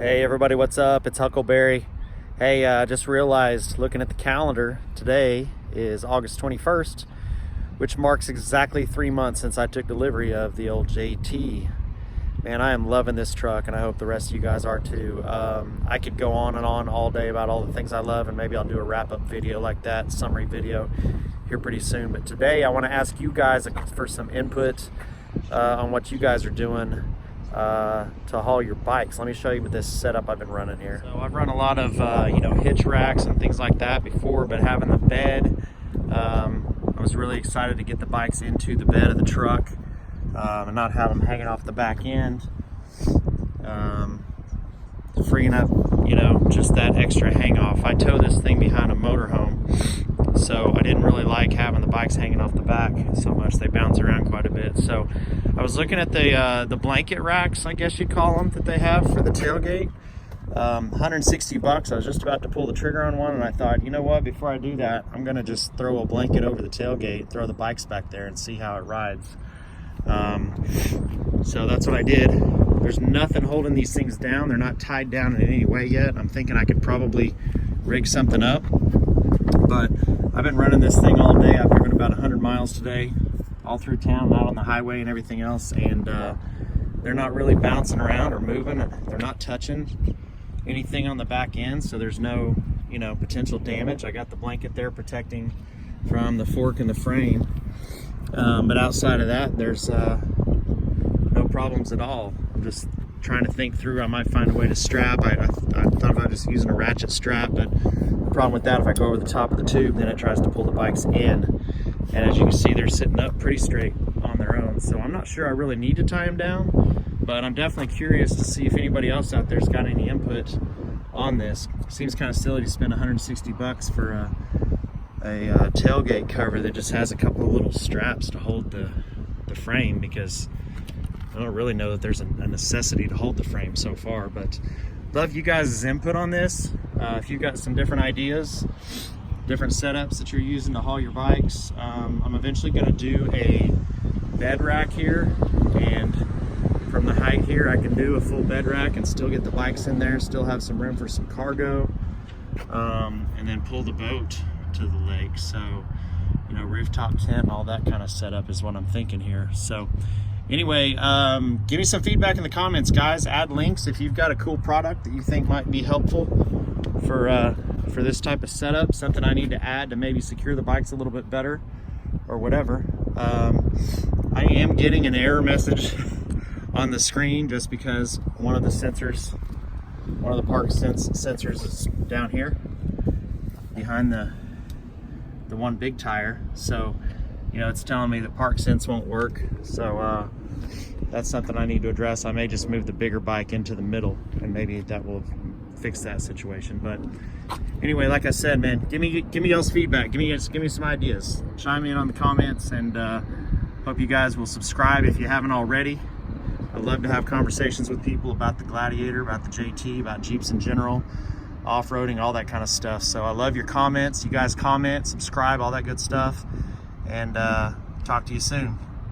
Hey everybody, what's up? It's Huckleberry. Hey, just realized looking at the calendar, today is August 21st, which marks exactly 3 months since I took delivery of the old JT. Man, I am loving this truck, and I hope the rest of you guys are too. I could go on and on all day about all the things I love, and maybe I'll do a wrap-up video like that, summary video here pretty soon. But today I want to ask you guys for some input on what you guys are doing to haul your bikes. Let me show you with this setup I've been running here. So I've run a lot of hitch racks and things like that before, but having the bed, I was really excited to get the bikes into the bed of the truck and not have them hanging off the back end, freeing up just that extra hang off. I tow this thing behind a motorhome, so I didn't really like having the bikes hanging off the back so much. They bounce around quite a bit. So I was looking at the blanket racks, I guess you'd call them, that they have for the tailgate. 160 bucks. I was just about to pull the trigger on one, and I thought, you know what, before I do that, I'm gonna just throw a blanket over the tailgate, throw the bikes back there, and see how it rides. So that's what I did. There's nothing holding these things down. They're not tied down in any way yet. I'm thinking I could probably rig something up, but I've been running this thing all day. I've driven about 100 miles today, all through town, out on the highway and everything else, and they're not really bouncing around or moving. They're not touching anything on the back end, so there's no potential damage. I got the blanket there protecting from the fork in the frame, but outside of that, there's no problems at all. I'm just trying to think through. I might find a way to strap. I thought about just using a ratchet strap, but the problem with that, if I go over the top of the tube, then it tries to pull the bikes in, and as you can see, they're sitting up pretty straight on their own. So I'm not sure I really need to tie them down, but I'm definitely curious to see if anybody else out there's got any input on this. Seems kind of silly to spend 160 bucks for a tailgate cover that just has a couple of little straps to hold the frame, because I don't really know that there's a necessity to hold the frame so far. But love you guys' input on this. If you've got some different ideas, different setups that you're using to haul your bikes, I'm eventually going to do a bed rack here, and from the height here I can do a full bed rack and still get the bikes in there, still have some room for some cargo, and then pull the boat to the lake. So rooftop tent and all that kind of setup is what I'm thinking here. So anyway, give me some feedback in the comments, guys. Add links if you've got a cool product that you think might be helpful for this type of setup, something I need to add to maybe secure the bikes a little bit better or whatever. I am getting an error message on the screen just because one of the park sensors is down here behind the one big tire. So it's telling me that park sense won't work. So that's something I need to address. I may just move the bigger bike into the middle, and maybe that will fix that situation. But anyway, like I said, man, give me y'all's feedback. Give me some ideas. Chime in on the comments, and hope you guys will subscribe if you haven't already. I'd love to have conversations with people about the Gladiator, about the JT, about Jeeps in general, off-roading, all that kind of stuff. So I love your comments. You guys comment, subscribe, all that good stuff, and talk to you soon.